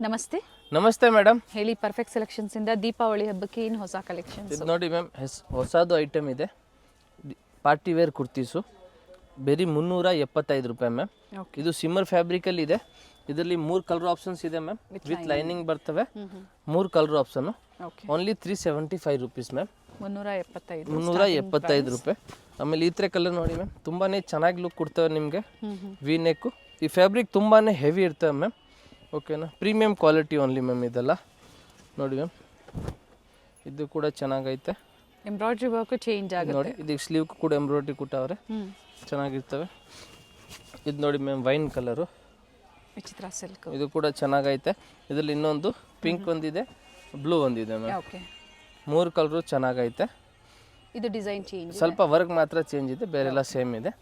ನಮಸ್ತೆ ನಮಸ್ತೆ ಮೇಡಮ್. ಹೇಳಿ. ಪರ್ಫೆಕ್ಟ್ ಸೆಲೆಕ್ಷನ್ಸ್ ಇಂದ ದೀಪಾವಳಿ ಹಬ್ಬಕ್ಕೆ ಏನು ಹೊಸ ಕಲೆಕ್ಷನ್ಸ್? ಇದು ನೋಡಿ ಮ್ಯಾಮ್, ಹೊಸದು ಐಟಮ್ ಇದೆ. ಪಾರ್ಟಿ ವೇರ್ ಕುರ್ತೀಸು ಬರೀ 375 ರೂಪಾಯಿ ಮ್ಯಾಮ್. ಇದು ಸಿಮ್ಮರ್ ಫ್ಯಾಬ್ರಿಕಲ್ಲಿ ಇದೆ. ಇದರಲ್ಲಿ 3 ಕಲರ್ ಆಪ್ಷನ್ಸ್ ಇದೆ ಮ್ಯಾಮ್. ವಿತ್ ಲೈನಿಂಗ್ ಬರ್ತವೆ. 3 colour option. Only 375 rupees ma'am. 375 ರೂಪಾಯಿ. ಆಮೇಲೆ ಈ ಥರ ಕಲರ್ ನೋಡಿ ಮ್ಯಾಮ್, ತುಂಬಾ ಚೆನ್ನಾಗಿ ಲುಕ್ ಕೊಡ್ತವೆ ನಿಮಗೆ. V neck. ಈ ಫ್ಯಾಬ್ರಿಕ್ ತುಂಬಾ ಹೆವಿ ಇರ್ತವೆ ಮ್ಯಾಮ್. ಓಕೆನಾ, ಪ್ರೀಮಿಯಂ ಕ್ವಾಲಿಟಿ ಓನ್ಲಿ ಮ್ಯಾಮ್. ಇದೆಲ್ಲ ನೋಡಿ ಮ್ಯಾಮ್, ಇದು ಕೂಡ ಚೆನ್ನಾಗೈತೆ. ಎಂಬ್ರಾಯ್ಡ್ರಿ ವರ್ಕ್ ಚೇಂಜ್ ಆಗುತ್ತೆ ನೋಡಿ. ಇದಕ್ಕೆ ಸ್ಲೀವ್ ಕೂಡ ಎಂಬ್ರಾಯ್ಡ್ರಿ ಕೊಟ್ಟವ್ರೆ, ಚೆನ್ನಾಗಿರ್ತವೆ. ಇದು ನೋಡಿ ಮ್ಯಾಮ್, ವೈನ್ ಕಲರು, ವಿಚಿತ್ರ ಸಿಲ್ಕ್. ಇದು ಕೂಡ ಚೆನ್ನಾಗೈತೆ. ಇದರಲ್ಲಿ ಇನ್ನೊಂದು ಪಿಂಕ್ ಒಂದಿದೆ, ಬ್ಲೂ ಒಂದಿದೆ ಮ್ಯಾಮ್. ಓಕೆ, 3 ಕಲರು ಚೆನ್ನಾಗೈತೆ. ಇದು ಡಿಸೈನ್ ಚೇಂಜ್, ಸ್ವಲ್ಪ ವರ್ಕ್ ಮಾತ್ರ ಚೇಂಜ್ ಇದೆ, ಬೇರೆಲ್ಲ ಸೇಮ್ ಇದೆ.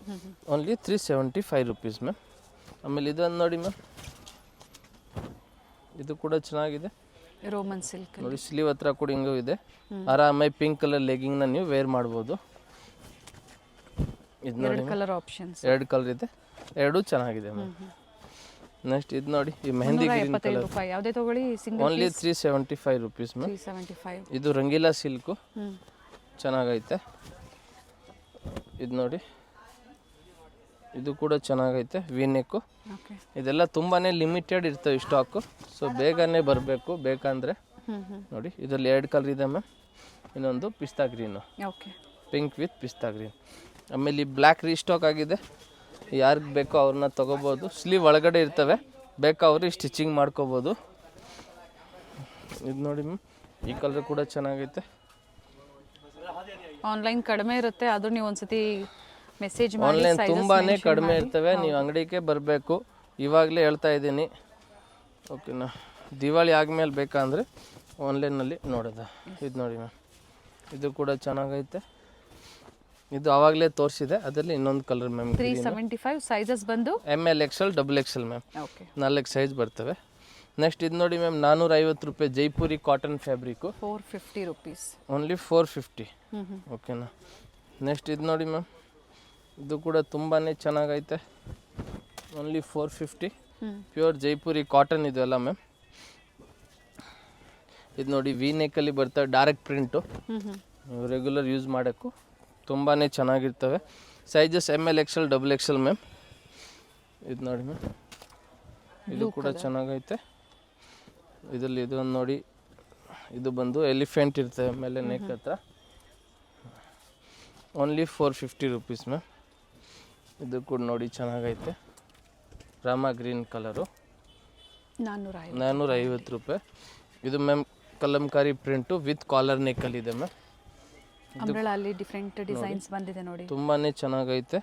Only 375 rupees ma'am. ಆಮೇಲೆ ಇದೊಂದು ನೋಡಿ ಮ್ಯಾಮ್, ಇದು ಕೂಡ ಚೆನ್ನಾಗಿದೆ. ರೋಮನ್ ಸಿಲ್ಕ್ ನೋಡಿ, ಸ್ಲೀವ್ ಹತ್ರ ಕೂಡ ಹಿಂಗೂ ಇದೆ. ಆರಾಮಾಗಿ ಪಿಂಕ್ ಕಲರ್ ಲೆಗಿಂಗ್ನ ನೀವು ವೇರ್ ಮಾಡ್ಬೋದು. ಇದು ನೋಡಿ, ಕಲರ್ ಆಪ್ಷನ್ಸ್ 2 ಕಲರ್ ಇದೆ, 2 ಚೆನ್ನಾಗಿದೆ ಮ್ಯಾಮ್. ನೆಕ್ಸ್ಟ್ ಇದು ನೋಡಿ, ಈ ಮೆಹಂದಿ ಗ್ರೀನ್ ಕಲರ್. ಯಾವುದೇ ತಗೊಳ್ಳಿ ಸಿಂಗಲ್ ಓನ್ಲಿ 375 ರುಪೀಸ್ ಮ್ಯಾಮ್. 375. ಇದು ರಂಗೀಲಾ ಸಿಲ್ಕು, ಚೆನ್ನಾಗೈತೆ. ಇದು ನೋಡಿ, ಇದು ಕೂಡ ಚೆನ್ನಾಗೈತೆ. V neck. ಇದೆಲ್ಲ ತುಂಬಾ ಲಿಮಿಟೆಡ್ ಇರ್ತವೆ ಸ್ಟಾಕು, ಸೊ ಬೇಗನೆ ಬರಬೇಕು ಬೇಕಂದರೆ. ನೋಡಿ, ಇದರಲ್ಲಿ 2 ಕಲರ್ ಇದೆ ಮ್ಯಾಮ್. ಇನ್ನೊಂದು ಪಿಸ್ತಾ ಗ್ರೀನು, ಪಿಂಕ್ ವಿತ್ ಪಿಸ್ತಾ ಗ್ರೀನ್. ಆಮೇಲೆ ಈ ಬ್ಲ್ಯಾಕ್ ರೀಸ್ಟಾಕ್ ಆಗಿದೆ, ಯಾರಿಗೆ ಬೇಕೋ ಅವ್ರನ್ನ ತೊಗೋಬೋದು. ಸ್ಲೀವ್ ಒಳಗಡೆ ಇರ್ತವೆ, ಬೇಕೋ ಅವರು ಸ್ಟಿಚಿಂಗ್ ಮಾಡ್ಕೋಬೋದು. ಇದು ನೋಡಿ ಮ್ಯಾಮ್, ಈ ಕಲರ್ ಕೂಡ ಚೆನ್ನಾಗೈತೆ. ಆನ್ಲೈನ್ ಕಡಿಮೆ ಇರುತ್ತೆ, ಅದು ನೀವು ಒಂದ್ಸತಿ ಮೆಸೇಜ್ ಮಾಡಿ. ಆನ್ಲೈನ್ ತುಂಬಾ ಕಡಿಮೆ ಇರ್ತವೆ, ನೀವು ಅಂಗಡಿಗೆ ಬರಬೇಕು. ಇವಾಗಲೇ ಹೇಳ್ತಾ ಇದ್ದೀನಿ, ಓಕೆನಾ. ದಿವಾಳಿ ಆದಮೇಲೆ ಬೇಕಂದರೆ ಆನ್ಲೈನಲ್ಲಿ ನೋಡೋದು. ಇದು ನೋಡಿ ಮ್ಯಾಮ್, ಇದು ಕೂಡ ಚೆನ್ನಾಗೈತೆ. ಇದು ಆವಾಗಲೇ ತೋರಿಸಿದೆ, ಅದರಲ್ಲಿ ಇನ್ನೊಂದು ಕಲರ್ ಮ್ಯಾಮ್. 375 ಸೈಜಸ್ ಬಂದು ML XL XXL ma'am. 4 size ಬರ್ತವೆ. ನೆಕ್ಸ್ಟ್ ಇದು ನೋಡಿ ಮ್ಯಾಮ್, 450 ರೂಪಾಯಿ Jaipuri cotton fabric. 450 rupees. Only 450. ಓಕೆನಾ. ನೆಕ್ಸ್ಟ್ ಇದು ನೋಡಿ ಮ್ಯಾಮ್, ಇದು ಕೂಡ ತುಂಬಾ ಚೆನ್ನಾಗೈತೆ. ಓನ್ಲಿ 450. ಪ್ಯೂರ್ ಜೈಪುರಿ ಕಾಟನ್ ಇದೆಲ್ಲ ಮ್ಯಾಮ್. ಇದು ನೋಡಿ, ವಿ ನೆಕ್ಕಲ್ಲಿ ಬರ್ತವೆ, ಡೈರೆಕ್ಟ್ ಪ್ರಿಂಟು. ರೆಗ್ಯುಲರ್ ಯೂಸ್ ಮಾಡೋಕ್ಕೂ ತುಂಬಾ ಚೆನ್ನಾಗಿರ್ತವೆ. Sizes ML XL XXL ma'am. ಇದು ನೋಡಿ ಮ್ಯಾಮ್, ಇದು ಕೂಡ ಚೆನ್ನಾಗೈತೆ. ಇದರಲ್ಲಿ ಇದೊಂದು ನೋಡಿ, ಇದು ಬಂದು ಎಲಿಫೆಂಟ್ ಇರ್ತವೆ ಮೇಲೆ ನೆಕ್ ಹತ್ರ. Only 450 rupees ma'am. ಇದು ಕೂಡ ನೋಡಿ ಚೆನ್ನಾಗೈತೆ. ರಾಮ ಗ್ರೀನ್ ಕಲರು, 450 ರೂಪಾಯಿ. ಇದು ma'am Kalamkari print with collar ನೆಕ್ಕಲ್ಲಿದೆ ಮ್ಯಾಮ್. ಅಂಬ್ರೆಲಾ ಅಲ್ಲಿ ಡಿಫರೆಂಟ್ ಡಿಸೈನ್ಸ್ ಬಂದಿದೆ ನೋಡಿ, ತುಂಬಾ ಚೆನ್ನಾಗೈತೆ.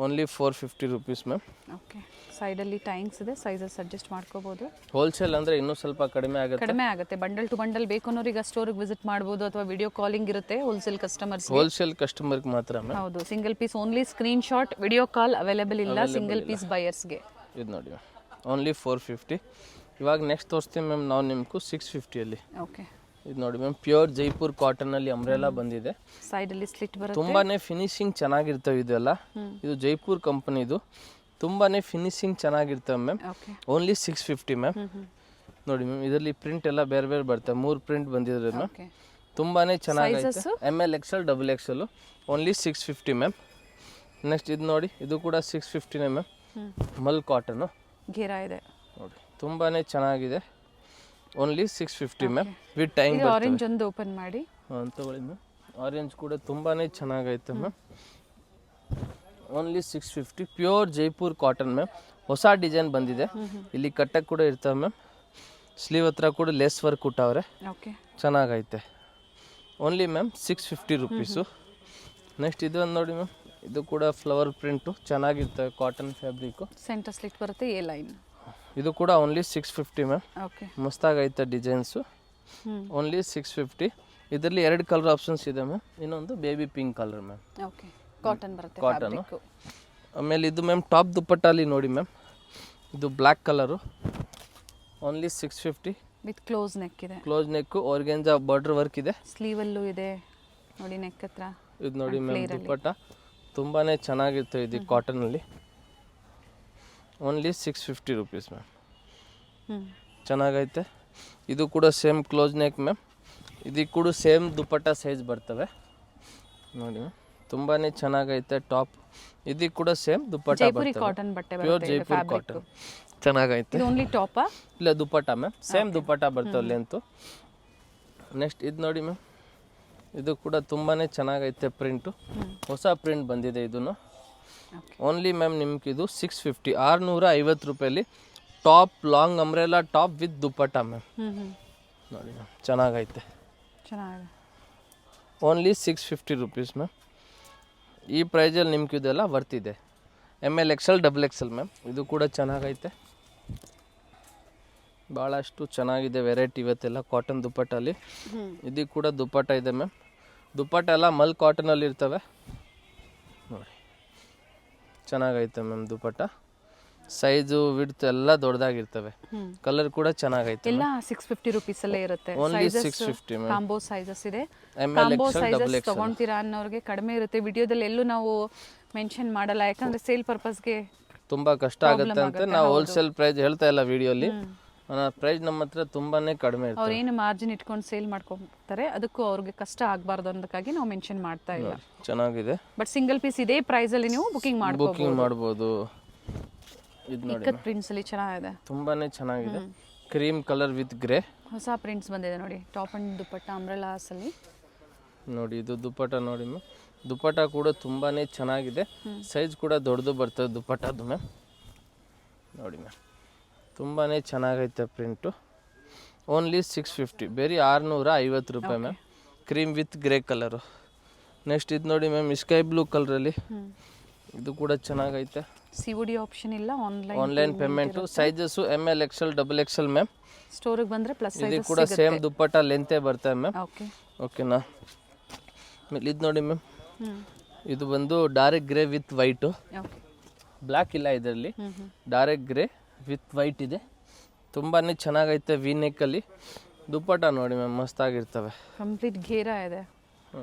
Only 450 rupees ma'am. ಓಕೆ, ಸೈಡಲ್ಲಿ ಟೈಂಗ್ಸ್ ಇದೆ, ಸೈಜಸ್ ಅಡ್ಜಸ್ಟ್ ಮಾಡ್ಕೋಬೋದು. ಹೋಲ್ಸೇಲ್ ಅಂದರೆ ಇನ್ನೂ ಸ್ವಲ್ಪ ಕಡಿಮೆ ಆಗುತ್ತೆ. ಬಂಡಲ್ ಟು ಬಂಡಲ್ ಬೇಕು ಅನ್ನೋರಿಗೆ ಸ್ಟೋರಿಗೆ ವಿಸಿಟ್ ಮಾಡ್ಬೋದು, ಅಥವಾ ವಿಡಿಯೋ ಕಾಲಿಂಗ್ ಇರುತ್ತೆ ಹೋಲ್ಸೇಲ್ ಕಸ್ಟಮರ್ಗೆ ಮಾತ್ರ ಮ್ಯಾಮ್. ಹೌದು, single piece only. Screenshot, video call available ಇಲ್ಲ ಸಿಂಗಲ್ ಪೀಸ್ ಬಯರ್ಸ್ಗೆ. ಇದು ನೋಡಿ ಮ್ಯಾಮ್, ಓನ್ಲಿ 450. ಇವಾಗ ನೆಕ್ಸ್ಟ್ ತೋರಿಸ್ತೀವಿ ಮ್ಯಾಮ್ ನಾವು ನಿಮ್ಗೂ 650ಅಲ್ಲಿ. ಓಕೆ, ಇದು ನೋಡಿ ಮ್ಯಾಮ್, ಪ್ಯೂರ್ ಜೈಪುರ್ ಕಾಟನಲ್ಲಿ ಅಂಬ್ರೆಲಾ ಬಂದಿದೆ. ಸೈಡಲ್ಲಿ ಸ್ಲಿಟ್ ಬರುತ್ತೆ. ತುಂಬಾ ಫಿನಿಶಿಂಗ್ ಚೆನ್ನಾಗಿರ್ತವೆ ಇದೆಲ್ಲ. ಇದು ಜೈಪುರ್ ಕಂಪನಿದು, ತುಂಬಾ ಫಿನಿಶಿಂಗ್ ಚೆನ್ನಾಗಿರ್ತವೆ ಮ್ಯಾಮ್. Only 650 ma'am. ನೋಡಿ ಮ್ಯಾಮ್, ಇದರಲ್ಲಿ ಪ್ರಿಂಟ್ ಎಲ್ಲ ಬೇರೆ ಬೇರೆ ಬರ್ತವೆ. 3 ಪ್ರಿಂಟ್ ಬಂದಿದ್ರೆ ಮ್ಯಾಮ್, ತುಂಬಾ ಚೆನ್ನಾಗೈತೆ. ML XL XXL. Only 650 ma'am. Next ಇದು ನೋಡಿ, ಇದು ಕೂಡ 650ನೇ ಮ್ಯಾಮ್. ಮಲ್ ಕಾಟನು ಘೇರಾ ಇದೆ ನೋಡಿ, ತುಂಬಾ ಚೆನ್ನಾಗಿದೆ. Only 650 ma'am. With time. Orange ಒಂದು ಓಪನ್ ಮಾಡಿ ತಗೊಳ್ಳಿ ಮ್ಯಾಮ್. ಆರೆಂಜ್ ಕೂಡ ತುಂಬಾ ಚೆನ್ನಾಗೈತೆ ma'am. Only 650. Pure Jaipur cotton ma'am. ಹೊಸ ಡಿಸೈನ್ ಬಂದಿದೆ, ಇಲ್ಲಿ ಕಟ್ಟಕ್ಕೆ ಕೂಡ ಇರ್ತವೆ ಮ್ಯಾಮ್. ಸ್ಲೀವ್ ಹತ್ರ ಕೂಡ ಲೇಸ್ ವರ್ಕ್ ಕೊಟ್ಟವ್ರೆ, ಚೆನ್ನಾಗೈತೆ. Only ma'am 650 rupees. ನೆಕ್ಸ್ಟ್ ಇದು ಒಂದು ನೋಡಿ ಮ್ಯಾಮ್, ಇದು ಕೂಡ ಫ್ಲವರ್ ಪ್ರಿಂಟು ಚೆನ್ನಾಗಿರ್ತವೆ, ಕಾಟನ್ ಫ್ಯಾಬ್ರಿಕು. ಸೆಂಟರ್ ಸ್ಲಿಟ್ ಬರುತ್ತೆ, ಎ ಲೈನ್. ಇದು ಕೂಡ ಓನ್ಲಿ 650 ಮ್ಯಾಮ್. ಮಸ್ತಾಗೈತೆ ಡಿಸೈನ್ಸು. ಓನ್ಲಿ 650. ಇದರಲ್ಲಿ 2 ಕಲರ್ ಆಪ್ಷನ್ಸ್ ಇದೆ ಮ್ಯಾಮ್. ಇನ್ನೊಂದು baby pink colour ma'am. Cotton ಬರುತ್ತೆ, ಕಾಟನು. ಆಮೇಲೆ ಇದು ಮ್ಯಾಮ್ ಟಾಪ್ ದುಪ್ಪಟ್ಟಲ್ಲಿ ನೋಡಿ ಮ್ಯಾಮ್, ಇದು black colour. Only 650 with close neck ಇದೆ. ಕ್ಲೋಸ್ ನೆಕ್ಕು, ಆರ್ಗೆಂಜಾ ಬಾರ್ಡರ್ ವರ್ಕ್ ಇದೆ. ಸ್ಲೀವಲ್ಲೂ ಇದೆ ನೋಡಿ, ನೆಕ್ ಹತ್ರ. ಇದು ನೋಡಿ ಮ್ಯಾಮ್, ದುಪ್ಪಟ್ಟ ತುಂಬಾ ಚೆನ್ನಾಗಿರ್ತವೆ ಇದು ಕಾಟನಲ್ಲಿ. Only 650 rupees ma'am. ಚೆನ್ನಾಗೈತೆ. ಇದು ಕೂಡ ಸೇಮ್ ಕ್ಲೋಸ್ ನೆಕ್ ಮ್ಯಾಮ್. ಇದಕ್ಕೆ ಕೂಡ ಸೇಮ್ ದುಪ್ಪಟ್ಟ ಸೈಜ್ ಬರ್ತವೆ ನೋಡಿ ಮ್ಯಾಮ್. ತುಂಬಾ ಚೆನ್ನಾಗೈತೆ ಟಾಪ್. ಇದಕ್ಕೆ ಕೂಡ ಸೇಮ್ ದುಪ್ಪಟ್ಟ ಜೈಪುರಿ ಬರ್ತವೆ. ಕಾಟನ್ ಬಟ್ಟೆ ಪ್ಯೂರ್ ಬರುತ್ತೆ ಜೈಪುರ್ ಕಾಟನ್ ಚೆನ್ನಾಗೈತೆ. ಇದು ಓನ್ಲಿ ಟಾಪಾ? ಇಲ್ಲ ದುಪ್ಪಟ್ಟ ಮ್ಯಾಮ್, ಸೇಮ್ ದುಪ್ಪಟ್ಟ ಬರ್ತವೆ ಲೆಂತು. ನೆಕ್ಸ್ಟ್ ಇದು ನೋಡಿ ಮ್ಯಾಮ್, ಇದು ಕೂಡ ತುಂಬಾ ಚೆನ್ನಾಗೈತೆ ಪ್ರಿಂಟು. ಹೊಸ ಪ್ರಿಂಟ್ ಬಂದಿದೆ ಇದನ್ನು. ಓನ್ಲಿ ಮ್ಯಾಮ್ ನಿಮ್ಗೆ ಇದು 650 650 ರೂಪಾಯಲ್ಲಿ top long umbrella top with dupatta ma'am. ನೋಡಿ ಮ್ಯಾಮ್ ಚೆನ್ನಾಗೈತೆ. ಚೆನ್ನಾಗಿದೆ. Only 650 rupees ma'am. ಈ ಪ್ರೈಸಲ್ಲಿ ನಿಮ್ಗೆ ಇದೆಲ್ಲ ಬರ್ತಿದೆ. ML XL XXL ma'am. ಇದು ಕೂಡ ಚೆನ್ನಾಗೈತೆ. ಭಾಳಷ್ಟು ಚೆನ್ನಾಗಿದೆ ವೆರೈಟಿ ಇವತ್ತೆಲ್ಲ ಕಾಟನ್ ದುಪ್ಪಟ್ಟಲ್ಲಿ. ಇದಕ್ಕೆ ಕೂಡ ದುಪ್ಪಟ್ಟ ಇದೆ ಮ್ಯಾಮ್. ದುಪ್ಪಟ್ಟ ಎಲ್ಲ ಮಲ್ ಕಾಟನಲ್ಲಿ ಇರ್ತವೆ ನೋಡಿ. ಚೆನ್ನಾಗೈತೆ ಮ್ಯಾಮ್ ದುಪ್ಪಟ್ಟ. ಸೈಜು ವಿಡ್ತ್ ಎಲ್ಲ ದೊಡ್ಡದಾಗಿರ್ತವೆ. ಕಲರ್ ಕೂಡ ಚೆನ್ನಾಗೈತೆ. ಎಲ್ಲ 650 ರುಪೀಸ್ ಅಲ್ಲೇ ಇರುತ್ತೆ. Only 650 ma'am. ಕಾಂಬೋ ಸೈಜಸ್ ಇದೆ. ML ಕಾಂಬೋ XL ಸೈಜಸ್ ತಗೊಂತೀರಾ ಅನ್ನೋರಿಗೆ ಕಡಿಮೆ ಇರುತ್ತೆ. ವಿಡಿಯೋದಲ್ಲಿ ಎಲ್ಲೂ ನಾವು ಮೆನ್ಷನ್ ಮಾಡಲ್ಲ, ಯಾಕಂದ್ರೆ ಸೇಲ್ ಪರ್ಪಸ್ಗೆ ತುಂಬಾ ಕಷ್ಟ ಆಗುತ್ತೆ ಅಂತ ನಾವು ಹೋಲ್ಸೇಲ್ ಪ್ರೈಸ್ ಹೇಳ್ತಾ ಇಲ್ಲ ವಿಡಿಯೋಲಿ. ಪ್ರೈಸ್ ನಮ್ಮ ಹತ್ರ ತುಂಬಾನೇ ಕಡಿಮೆ ಇರುತ್ತೆ. ಅವ್ರು ಏನು ಮಾರ್ಜಿನ್ ಇಟ್ಕೊಂಡು ಸೇಲ್ ಮಾಡ್ಕೊತಾರೆ, ಅದಕ್ಕೂ ಅವ್ರಿಗೆ ಕಷ್ಟ ಆಗಬಾರ್ದು ಅನ್ನೋದಕ್ಕಾಗಿ ನಾವು ಮೆನ್ಷನ್ ಮಾಡ್ತಾ ಇಲ್ಲ. ಚೆನ್ನಾಗಿದೆ. ಬಟ್ ಸಿಂಗಲ್ ಪೀಸ್ ಇದೇ ಪ್ರೈಸ್ ಅಲ್ಲಿ ನೀವು ಬುಕಿಂಗ್ ಮಾಡ್ಬೋದು. ಇದು ನೋಡಿ ಇಕ್ಕತ್ ಪ್ರಿಂಟ್ಸ್ ಅಲ್ಲಿ ಚೆನ್ನಾಗಿದೆ. ತುಂಬಾನೇ ಚೆನ್ನಾಗಿದೆ. ಕ್ರೀಮ್ ಕಲರ್ ವಿತ್ ಗ್ರೇ ಹೊಸ ಪ್ರಿಂಟ್ಸ್ ಬಂದಿದೆ ನೋಡಿ. ಟಾಪ್ ಅಂಡ್ ದುಪ್ಪಟ್ಟ ಅಂಬ್ರೆಲಾಸ್ ಅಲ್ಲಿ ನೋಡಿ. ಇದು ದುಪ್ಪಟ್ಟ ನೋಡಿ ಮ್ಯಾಮ್. ದುಪ್ಪಟ್ಟ ಕೂಡ ತುಂಬಾನೇ ಚೆನ್ನಾಗಿದೆ. ಸೈಜ್ ಕೂಡ ದೊಡ್ಡದು ಬರ್ತದೆ ದುಪ್ಪಟ್ಟದ್ದು ಮ್ಯಾಮ್. ನೋಡಿ ಮ್ಯಾಮ್ ತುಂಬಾನೇ ಚೆನ್ನಾಗೈತೆ ಪ್ರಿಂಟು. ಓನ್ಲಿ 650 ಬೇರೆ 650 ರೂಪಾಯಿ ma'am. Cream with grey colour. Next ಇದು ನೋಡಿ ಮ್ಯಾಮ್, ಸ್ಕೈ ಬ್ಲೂ ಕಲರಲ್ಲಿ. ಇದು ಕೂಡ ಚೆನ್ನಾಗೈತೆ. COD ಆಪ್ಷನ್ ಇಲ್ಲ, online payment. Sizes ML XL XXL ma'am. ಸ್ಟೋರಿಗೆ ಬಂದರೆ ಪ್ಲಸ್ ಸೈಜ್ ಇದು ಕೂಡ ಸೇಮ್ ದುಪ್ಪಟ್ಟ ಲೆಂತೇ ಬರ್ತವೆ ಮ್ಯಾಮ್. ಓಕೆನಾ. ಆಮೇಲೆ ಇದು ನೋಡಿ ಮ್ಯಾಮ್, ಇದು ಬಂದು direct grey with white. Black ಇಲ್ಲ ಇದರಲ್ಲಿ, ಡೈರೆಕ್ಟ್ ಗ್ರೇ ವಿತ್ ವೈಟ್ ಇದೆ. ತುಂಬಾ ಚೆನ್ನಾಗೈತೆ. ವಿ ನೆಕ್ಕಲ್ಲಿ ದುಪ್ಪಟ್ಟ ನೋಡಿ ಮ್ಯಾಮ್ ಮಸ್ತಾಗಿರ್ತವೆ. ಕಂಪ್ಲೀಟ್ ಘೇರಾ ಇದೆ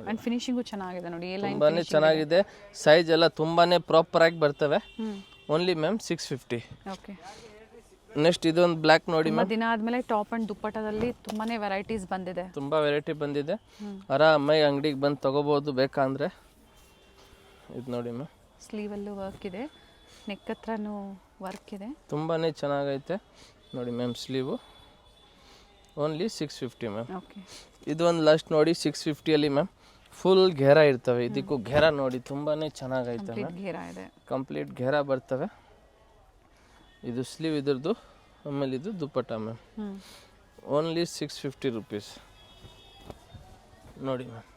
ಅಂಡ್ ಫಿನಿಶಿಂಗು ಚೆನ್ನಾಗಿದೆ ನೋಡಿ. ತುಂಬಾನೇ ಚೆನ್ನಾಗಿದೆ. ಸೈಜ್ ಎಲ್ಲ ತುಂಬಾನೇ ಪ್ರಾಪರ್ ಆಗಿ ಬರ್ತವೆ. Only ma'am 650. ಓಕೆ. ನೆಕ್ಸ್ಟ್ ಇದೊಂದು ಬ್ಲ್ಯಾಕ್ ನೋಡಿ ಮ್ಯಾಮ್. ದಿನ ಆದ್ಮೇಲೆ ಟಾಪ್ ಅಂಡ್ ದುಪ್ಪಟ್ಟದಲ್ಲಿ ತುಂಬಾನೇ ವೆರೈಟೀಸ್ ಬಂದಿದೆ. ತುಂಬಾ ವೆರೈಟಿ ಬಂದಿದೆ. ಆರಾಮಾಗಿ ಅಂಗಡಿಗೆ ಬಂದು ತಗೋಬಹುದು ಬೇಕಂದ್ರೆ. ಇದು ನೋಡಿ ಮ್ಯಾಮ್. ಸ್ಲೀವಲ್ಲೂ ವರ್ಕ್ ಇದೆ, ನೆಕ್ ಹತ್ರನೂ ವರ್ಕ್ ಇದೆ. ತುಂಬಾನೇ ಚೆನ್ನಾಗೈತೆ ನೋಡಿ ma'am. Sleeve only 650 ma'am. Okay. ಇದು ಒಂದು ಲಾಸ್ಟ್ ನೋಡಿ 650ಅಲ್ಲಿ ಮ್ಯಾಮ್. ಫುಲ್ ಘೇರಾ ಇರ್ತವೆ. ಇದಕ್ಕೂ ಘೇರಾ ನೋಡಿ ತುಂಬಾನೇ ಚೆನ್ನಾಗೈತೆ ಮ್ಯಾಮ್. ಘೇರಾ ಇದೆ, ಕಂಪ್ಲೀಟ್ ಘೇರಾ ಬರ್ತವೆ. ಇದು ಸ್ಲೀವ್ ಇದ್ರದ್ದು. ಆಮೇಲೆ ಇದು ದುಪ್ಪಟ್ಟ ಮ್ಯಾಮ್. ಓನ್ಲಿ 650 ರುಪೀಸ್ ನೋಡಿ ಮ್ಯಾಮ್.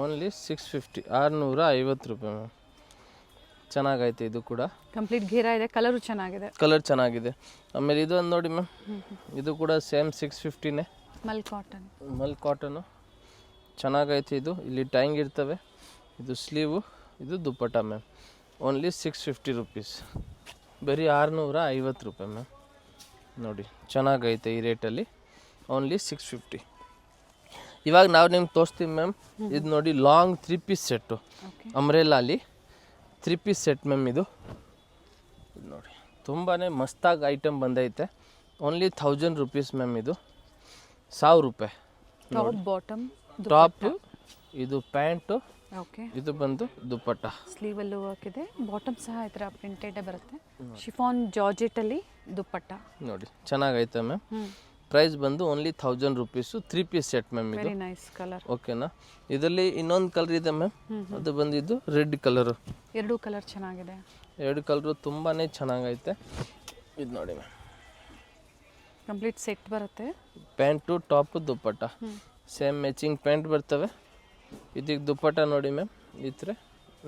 ಓನ್ಲಿ 650 650 ರೂಪಾಯಿ ಮ್ಯಾಮ್. ಚೆನ್ನಾಗೈತೆ. ಇದು ಕೂಡ ಕಂಪ್ಲೀಟ್ ಘೇರಾ ಇದೆ. ಕಲರು ಚೆನ್ನಾಗಿದೆ. ಕಲರ್ ಚೆನ್ನಾಗಿದೆ. ಆಮೇಲೆ ಇದು ಒಂದು ನೋಡಿ ಮ್ಯಾಮ್. ಇದು ಕೂಡ ಸೇಮ್ 650ನೇ. ಮಲ್ ಕಾಟನು ಚೆನ್ನಾಗೈತೆ. ಇದು ಇಲ್ಲಿ ಟೈಂಗ್ ಇರ್ತವೆ. ಇದು ಸ್ಲೀವು, ಇದು ದುಪ್ಪಟ್ಟ ಮ್ಯಾಮ್. ಓನ್ಲಿ 650 ರುಪೀಸ್ ಬರೀ 650 ರೂಪಾಯಿ ಮ್ಯಾಮ್. ನೋಡಿ ಚೆನ್ನಾಗೈತೆ ಈ ರೇಟಲ್ಲಿ. ಓನ್ಲಿ 650. ಇವಾಗ ನಾವು ನಿಮ್ಗೆ ತೋರಿಸ್ತೀವಿ ಮ್ಯಾಮ್. ಇದು ನೋಡಿ ಲಾಂಗ್ 3 ಪೀಸ್ ಸೆಟ್ಟು ಅಂಬ್ರೆಲಾಲಿ 3 ಪೀಸ್ ಸೆಟ್ ಮ್ಯಾಮ್. ಇದು ನೋಡಿ ತುಂಬಾ ಮಸ್ತಾಗಿ ಐಟಮ್ ಬಂದೈತೆ. Only 1000 rupees ma'am. ಇದು 1000 ರೂಪಾಯಿ. ಟಾಪ್, ಇದು ಪ್ಯಾಂಟು, ಇದು ಬಂದು ದುಪ್ಪಟ್ಟ. ಸ್ಲೀವಲ್ಲೂ ವರ್ಕ್ ಇದೆ. ಬಾಟಮ್ ಸಹ ಈ ಥರ ಪ್ರಿಂಟೆಡ್ ಬರುತ್ತೆ. ಶಿಫಾನ್ ಜಾರ್ಜೆಟ್ ಅಲ್ಲಿ ದುಪ್ಪಟ್ಟ ನೋಡಿ ಚೆನ್ನಾಗೈತೆ ಮ್ಯಾಮ್. ಪ್ರೈಸ್ ಬಂದು only 1000 rupees. 3 piece set ma'am. ಇದು ವೆರಿ ನೈಸ್ ಕಲರ್. ಓಕೆನಾ. ಇದರಲ್ಲಿ ಇನ್ನೊಂದು ಕಲರ್ ಇದೆ ಮ್ಯಾಮ್. ಅದು ಬಂದಿದ್ದು ರೆಡ್ ಕಲರು. ಎರಡು ಕಲರ್ ಚೆನ್ನಾಗಿದೆ. ಎರಡು ಕಲರು ತುಂಬಾ ಚೆನ್ನಾಗೈತೆ. ಇದು ನೋಡಿ ಮ್ಯಾಮ್. ಕಂಪ್ಲೀಟ್ ಸೆಟ್ ಬರುತ್ತೆ. ಪ್ಯಾಂಟು, ಟಾಪು, ದುಪ್ಪಟ್ಟ ಸೇಮ್ ಮ್ಯಾಚಿಂಗ್ ಪ್ಯಾಂಟ್ ಬರ್ತವೆ. ಇದಕ್ಕೆ ದುಪ್ಪಟ್ಟ ನೋಡಿ ಮ್ಯಾಮ್. ಈ ಥರ